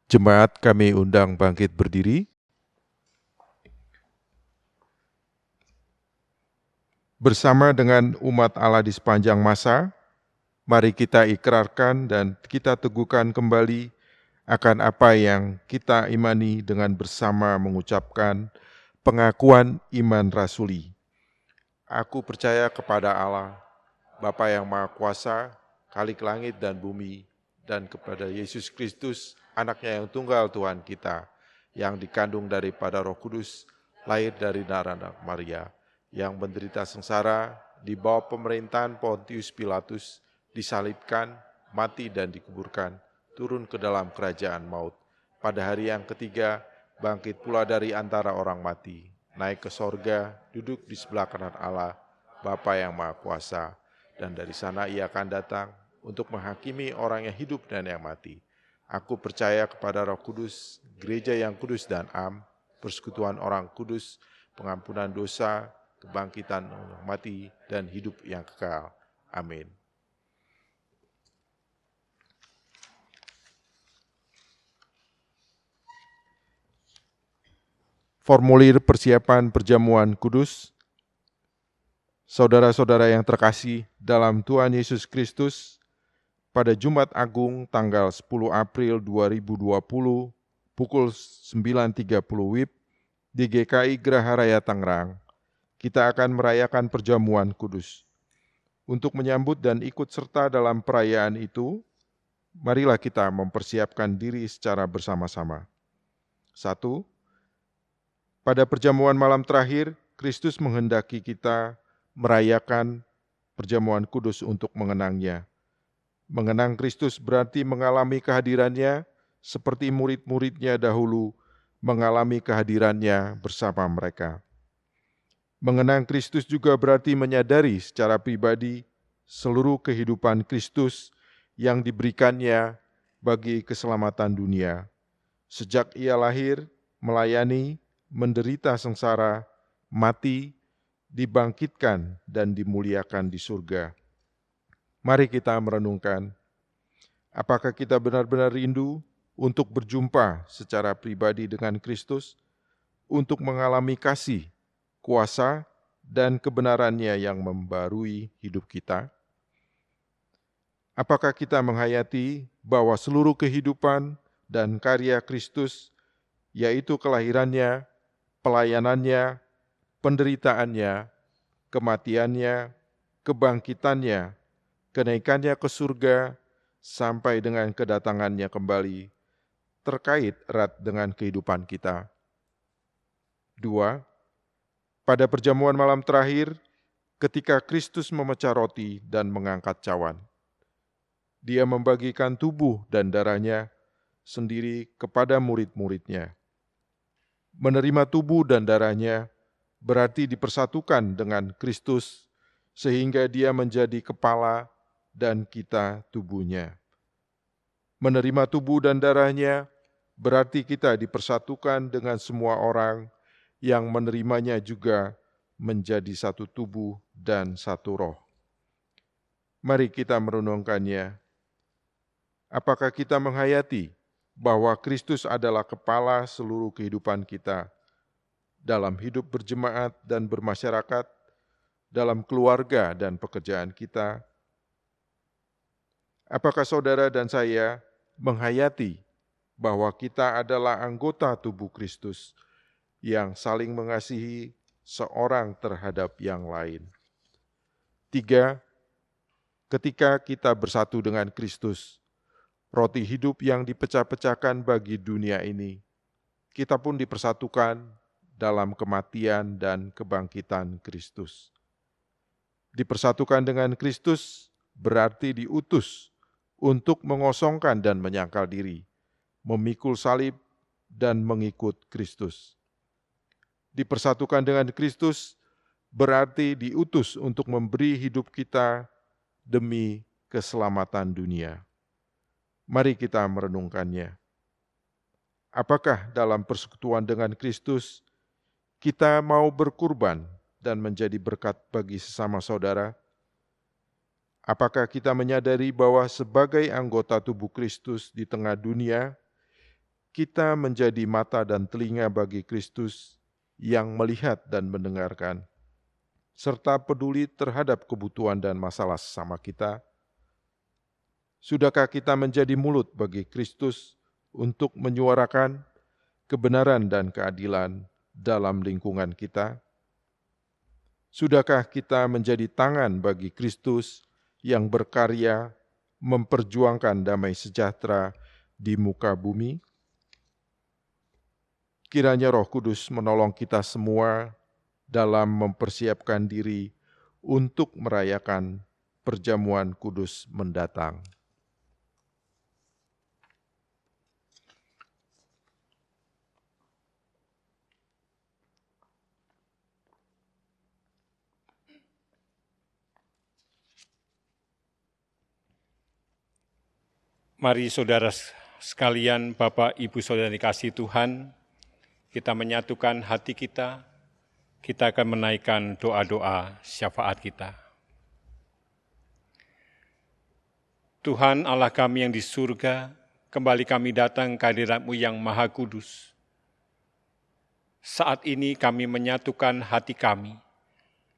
Jemaat kami undang bangkit berdiri. Bersama dengan umat Allah di sepanjang masa, mari kita ikrarkan dan kita teguhkan kembali akan apa yang kita imani dengan bersama mengucapkan pengakuan iman rasuli. Aku percaya kepada Allah, Bapa yang Maha Kuasa, Khalik langit dan bumi, dan kepada Yesus Kristus, anaknya yang tunggal Tuhan kita, yang dikandung daripada Roh Kudus, lahir dari darah Maria, yang menderita sengsara, di bawah pemerintahan Pontius Pilatus, disalibkan, mati dan dikuburkan, turun ke dalam kerajaan maut. Pada hari yang ketiga, bangkit pula dari antara orang mati, naik ke sorga, duduk di sebelah kanan Allah, Bapa yang Maha Kuasa, dan dari sana ia akan datang untuk menghakimi orang yang hidup dan yang mati. Aku percaya kepada Roh Kudus, gereja yang kudus dan am, persekutuan orang kudus, pengampunan dosa, kebangkitan orang mati, dan hidup yang kekal. Amin. Formulir persiapan perjamuan kudus. Saudara-saudara yang terkasih dalam Tuhan Yesus Kristus, pada Jumat Agung tanggal 10 April 2020 pukul 9.30 WIB di GKI Geraha Raya Tangerang, kita akan merayakan perjamuan kudus. Untuk menyambut dan ikut serta dalam perayaan itu, marilah kita mempersiapkan diri secara bersama-sama. 1. Pada perjamuan malam terakhir, Kristus menghendaki kita merayakan perjamuan kudus untuk mengenangnya. Mengenang Kristus berarti mengalami kehadirannya seperti murid-muridnya dahulu mengalami kehadirannya bersama mereka. Mengenang Kristus juga berarti menyadari secara pribadi seluruh kehidupan Kristus yang diberikannya bagi keselamatan dunia. Sejak ia lahir, melayani, menderita sengsara, mati, dibangkitkan dan dimuliakan di surga. Mari kita merenungkan, apakah kita benar-benar rindu untuk berjumpa secara pribadi dengan Kristus, untuk mengalami kasih, kuasa, dan kebenarannya yang membarui hidup kita? Apakah kita menghayati bahwa seluruh kehidupan dan karya Kristus, yaitu kelahirannya, pelayanannya, penderitaannya, kematiannya, kebangkitannya, kenaikannya ke surga, sampai dengan kedatangannya kembali, terkait erat dengan kehidupan kita? 2. Pada perjamuan malam terakhir, ketika Kristus memecah roti dan mengangkat cawan, Dia membagikan tubuh dan darahnya sendiri kepada murid-muridnya. Menerima tubuh dan darahnya berarti dipersatukan dengan Kristus, sehingga Dia menjadi kepala dan kita tubuhnya. Menerima tubuh dan darahnya berarti kita dipersatukan dengan semua orang yang menerimanya juga menjadi satu tubuh dan satu roh. Mari kita merenungkannya. Apakah kita menghayati bahwa Kristus adalah kepala seluruh kehidupan kita, dalam hidup berjemaat dan bermasyarakat, dalam keluarga dan pekerjaan kita? Apakah saudara dan saya menghayati bahwa kita adalah anggota tubuh Kristus yang saling mengasihi seorang terhadap yang lain? 3. Ketika kita bersatu dengan Kristus, roti hidup yang dipecah-pecahkan bagi dunia ini, kita pun dipersatukan dalam kematian dan kebangkitan Kristus. Dipersatukan dengan Kristus berarti diutus untuk mengosongkan dan menyangkal diri, memikul salib dan mengikut Kristus. Dipersatukan dengan Kristus berarti diutus untuk memberi hidup kita demi keselamatan dunia. Mari kita merenungkannya. Apakah dalam persekutuan dengan Kristus kita mau berkurban dan menjadi berkat bagi sesama saudara? Apakah kita menyadari bahwa sebagai anggota tubuh Kristus di tengah dunia, kita menjadi mata dan telinga bagi Kristus yang melihat dan mendengarkan, serta peduli terhadap kebutuhan dan masalah sesama kita? Sudahkah kita menjadi mulut bagi Kristus untuk menyuarakan kebenaran dan keadilan dalam lingkungan kita? Sudahkah kita menjadi tangan bagi Kristus yang berkarya memperjuangkan damai sejahtera di muka bumi. Kiranya Roh Kudus menolong kita semua dalam mempersiapkan diri untuk merayakan perjamuan kudus mendatang. Mari saudara sekalian, Bapak, Ibu, Saudara dikasihi Tuhan, kita menyatukan hati kita akan menaikkan doa-doa syafaat kita. Tuhan Allah kami yang di surga, kembali kami datang ke hadirat-Mu yang Maha Kudus. Saat ini kami menyatukan hati kami,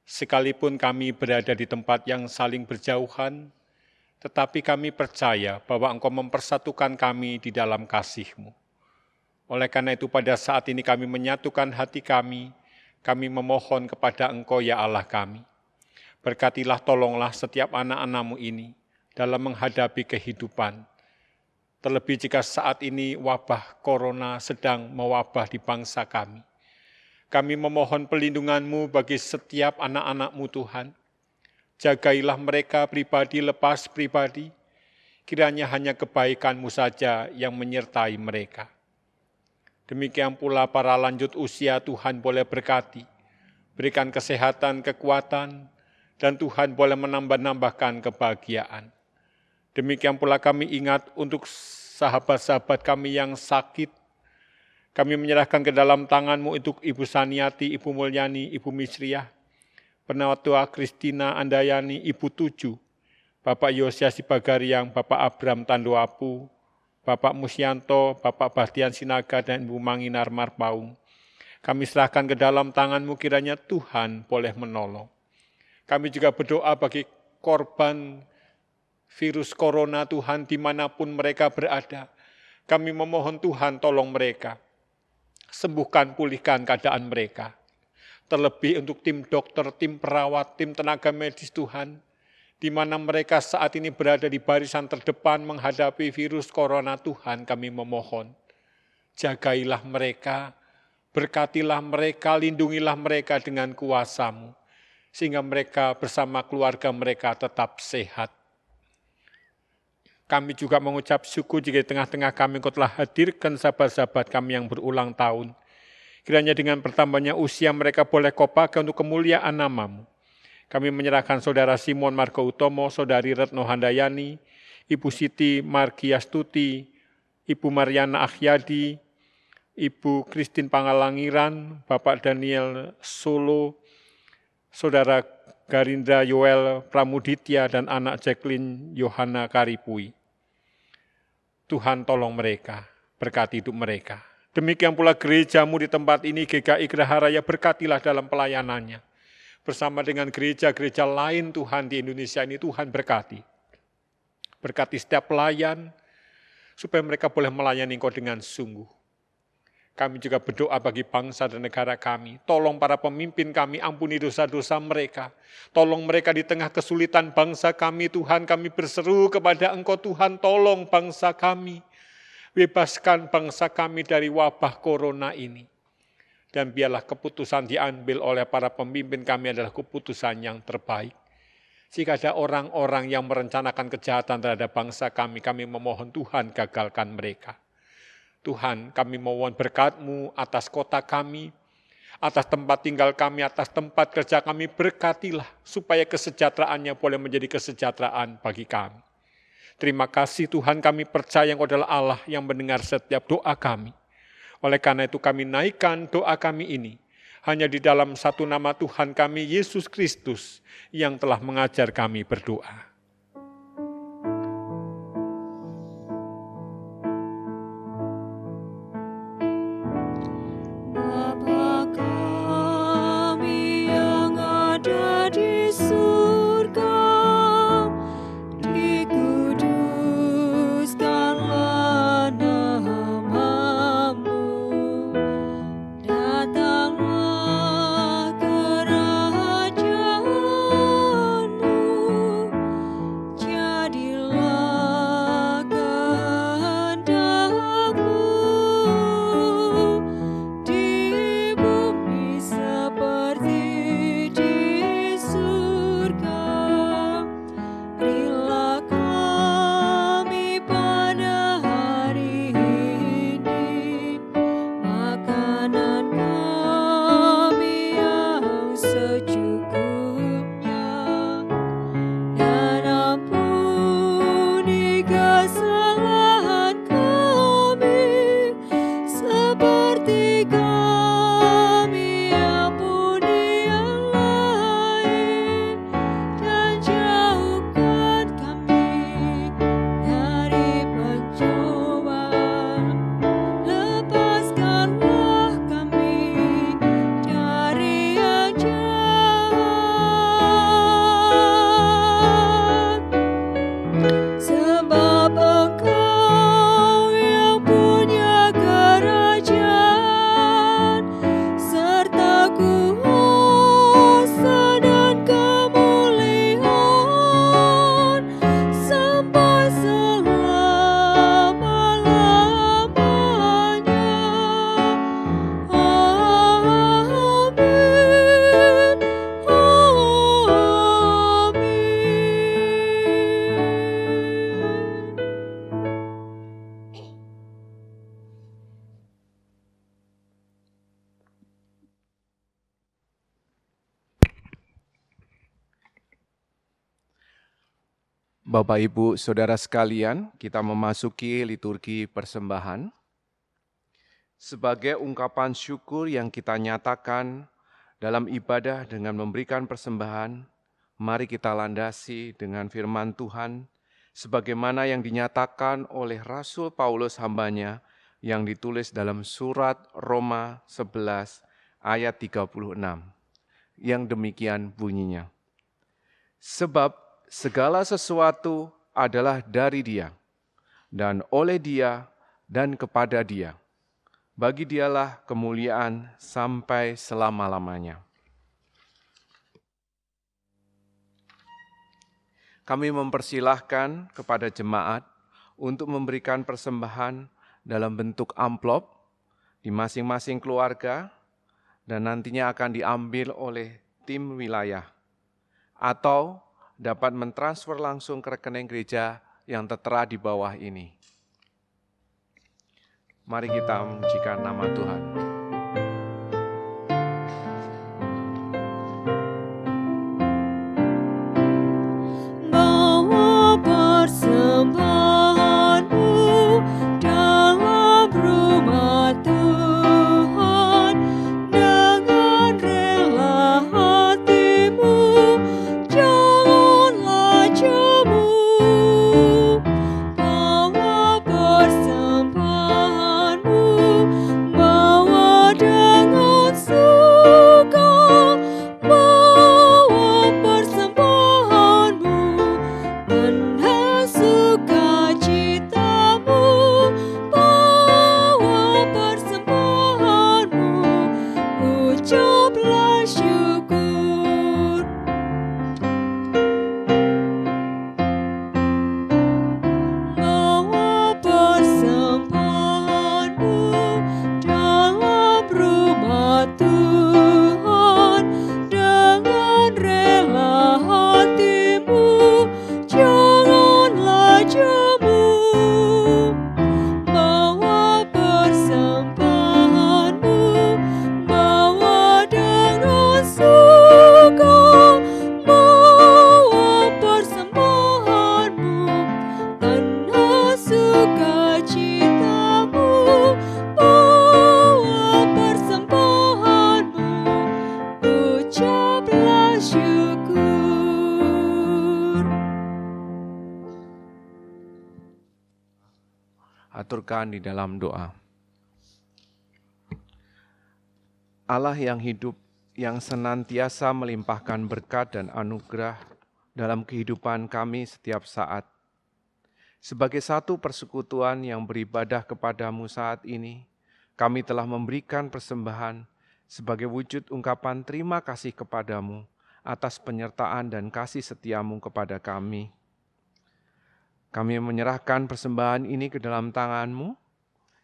sekalipun kami berada di tempat yang saling berjauhan, tetapi kami percaya bahwa Engkau mempersatukan kami di dalam kasih-Mu. Oleh karena itu pada saat ini kami menyatukan hati kami memohon kepada Engkau ya Allah kami. Berkatilah, tolonglah setiap anak-anak-Mu ini dalam menghadapi kehidupan. Terlebih jika saat ini wabah corona sedang mewabah di bangsa kami. Kami memohon pelindungan-Mu bagi setiap anak-anak-Mu Tuhan. Jagailah mereka pribadi lepas pribadi, kiranya hanya kebaikan-Mu saja yang menyertai mereka. Demikian pula para lanjut usia Tuhan boleh berkati, berikan kesehatan, kekuatan, dan Tuhan boleh menambah-nambahkan kebahagiaan. Demikian pula kami ingat untuk sahabat-sahabat kami yang sakit, kami menyerahkan ke dalam tangan-Mu untuk Ibu Saniati, Ibu Mulyani, Ibu Misriah, Penatua Kristina Andayani, Ibu Tuju, Bapak Yosias Sibagariang, Bapak Abram Tandoapu, Bapak Musyanto, Bapak Bahtian Sinaga, dan Ibu Manginar Marpaung. Kami serahkan ke dalam tangan-Mu, kiranya Tuhan boleh menolong. Kami juga berdoa bagi korban virus corona Tuhan dimanapun mereka berada. Kami memohon Tuhan tolong mereka, sembuhkan, pulihkan keadaan mereka. Terlebih untuk tim dokter, tim perawat, tim tenaga medis Tuhan, di mana mereka saat ini berada di barisan terdepan menghadapi virus corona Tuhan, kami memohon. Jagailah mereka, berkatilah mereka, lindungilah mereka dengan kuasa-Mu, sehingga mereka bersama keluarga mereka tetap sehat. Kami juga mengucap syukur jika di tengah-tengah kami Engkau telah hadirkan sahabat-sahabat kami yang berulang tahun. Kiranya dengan bertambahnya usia mereka boleh Kau pakai untuk kemuliaan nama-Mu. Kami menyerahkan Saudara Simon Margo Utomo, Saudari Retno Handayani, Ibu Siti Margiastuti, Ibu Mariana Akhyadi, Ibu Christine Pangalangiran, Bapak Daniel Solo, Saudara Garindra Yoel Pramuditya, dan anak Jacqueline Yohana Karipui. Tuhan tolong mereka, berkati hidup mereka. Demikian pula gereja-Mu di tempat ini, GKI Geraha Raya, berkatilah dalam pelayanannya. Bersama dengan gereja-gereja lain Tuhan di Indonesia ini, Tuhan berkati. Berkati setiap pelayan, supaya mereka boleh melayani Engkau dengan sungguh. Kami juga berdoa bagi bangsa dan negara kami. Tolong para pemimpin kami, ampuni dosa-dosa mereka. Tolong mereka di tengah kesulitan bangsa kami, Tuhan. Kami berseru kepada Engkau, Tuhan, tolong bangsa kami. Bebaskan bangsa kami dari wabah corona ini. Dan biarlah keputusan diambil oleh para pemimpin kami adalah keputusan yang terbaik. Jika ada orang-orang yang merencanakan kejahatan terhadap bangsa kami memohon Tuhan gagalkan mereka. Tuhan, kami mohon berkat-Mu atas kota kami, atas tempat tinggal kami, atas tempat kerja kami, berkatilah supaya kesejahteraannya boleh menjadi kesejahteraan bagi kami. Terima kasih Tuhan, kami percaya Engkau adalah Allah yang mendengar setiap doa kami. Oleh karena itu kami naikkan doa kami ini hanya di dalam satu nama Tuhan kami, Yesus Kristus, yang telah mengajar kami berdoa. Bapa kami yang ada di surga, dikuduskanlah nama-Mu, datanglah kerajaan-Mu, Bapak, Ibu, Saudara sekalian, kita memasuki liturgi persembahan. Sebagai ungkapan syukur yang kita nyatakan dalam ibadah dengan memberikan persembahan, mari kita landasi dengan firman Tuhan, sebagaimana yang dinyatakan oleh Rasul Paulus hambanya, yang ditulis dalam surat Roma 11 ayat 36, yang demikian bunyinya. Sebab segala sesuatu adalah dari Dia, dan oleh Dia, dan kepada Dia. Bagi Dialah kemuliaan sampai selama-lamanya. Kami mempersilahkan kepada jemaat untuk memberikan persembahan dalam bentuk amplop di masing-masing keluarga, dan nantinya akan diambil oleh tim wilayah, atau dapat mentransfer langsung ke rekening gereja yang tertera di bawah ini. Mari kita memujikan nama Tuhan. Bawa persembahanmu dalam rumah Tuhan, dengan rela hatimu, janganlah jemu. Bawa persembahanmu, bawa dengan suka, bawa persembahanmu, tanda sukacitamu, bawa persembahanmu, ucaplah syukur. Bawa persembahanmu dalam rumah Tuhan, dengan rela hatimu, janganlah jemu. Bawa persembahanmu, bawa dengan suka, bawa persembahanmu, tanda sukacitamu, bawa persembahanmu, ucaplah syukur. Aturkan di dalam doa. Allah yang hidup, yang senantiasa melimpahkan berkat dan anugerah dalam kehidupan kami setiap saat. Sebagai satu persekutuan yang beribadah kepadamu saat ini, kami telah memberikan persembahan sebagai wujud ungkapan terima kasih kepadamu atas penyertaan dan kasih setiamu kepada kami. Kami menyerahkan persembahan ini ke dalam tangan-Mu,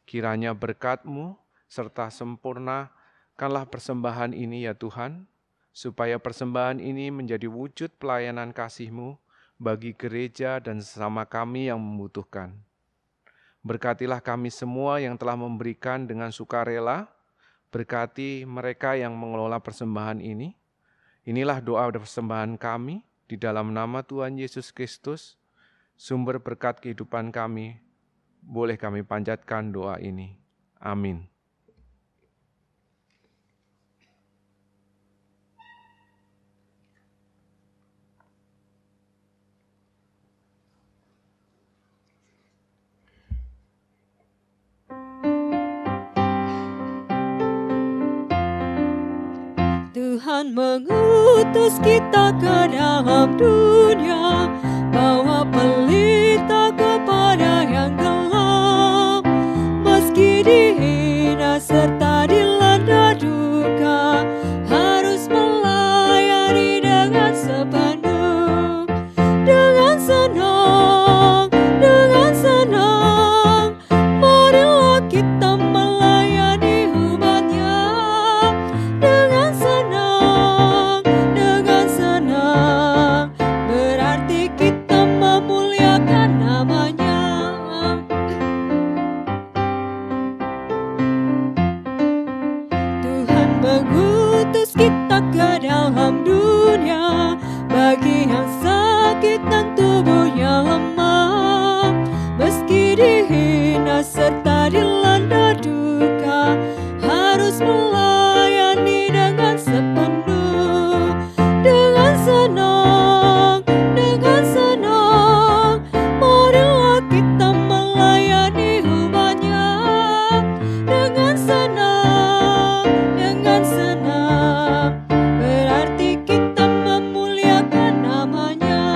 kiranya berkat-Mu serta sempurnakanlah persembahan ini ya Tuhan, supaya persembahan ini menjadi wujud pelayanan kasih-Mu bagi gereja dan sesama kami yang membutuhkan. Berkatilah kami semua yang telah memberikan dengan sukarela, berkati mereka yang mengelola persembahan ini. Inilah doa persembahan kami di dalam nama Tuhan Yesus Kristus, sumber berkat kehidupan kami. Boleh kami panjatkan doa ini. Amin. Tuhan mengutus kita ke dalam dunia, bawa pelita kepada yang gelap. Meski dihina serta dilanda duka, harus melayani dengan sepenuh. Dengan senang, marilah kita melayani umat-Nya. Dengan senang, berarti kita memuliakan nama-Nya. Tuhan mengutus kita ke dalam dunia, bagi yang sakit dan tubuhnya harus melayani dengan sepenuh, dengan senang, dengan senang. Marilah kita melayani umatnya dengan senang, dengan senang. Berarti kita memuliakan namanya.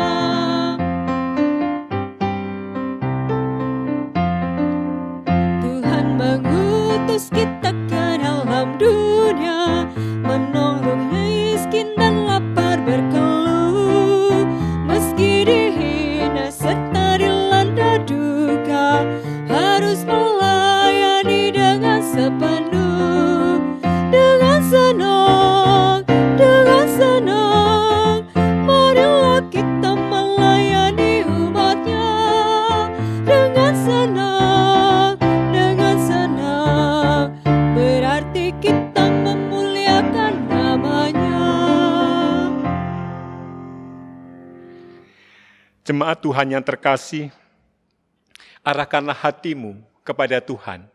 Tuhan mengutus kita ke dalam dunia, menolong miskin dan lapar berkeluh. Meski dihina serta dilanda duka, harus melayani dengan sepenuh, dengan senang, dengan senang. Marilah kita melayani umatnya dengan senang, dengan senang. Berarti kita memuliakan namanya. Jemaat Tuhan yang terkasih, arahkanlah hatimu kepada Tuhan.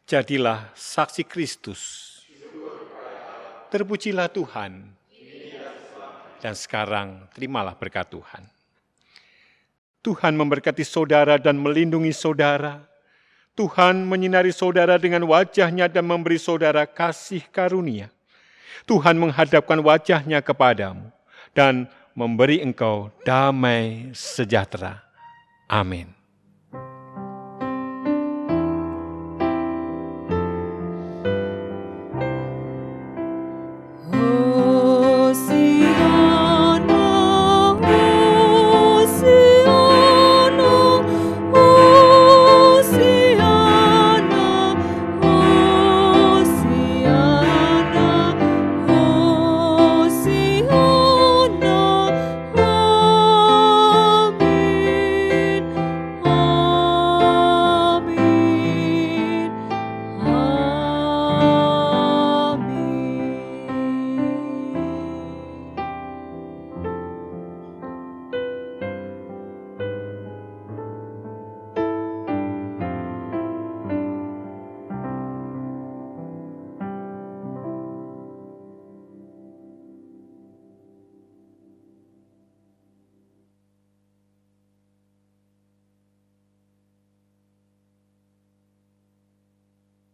Jadilah saksi Kristus. Terpujilah Tuhan. Dan sekarang terimalah berkat Tuhan. Tuhan memberkati saudara dan melindungi saudara. Tuhan menyinari saudara dengan wajah-Nya dan memberi saudara kasih karunia. Tuhan menghadapkan wajah-Nya kepadamu dan memberi engkau damai sejahtera. Amin.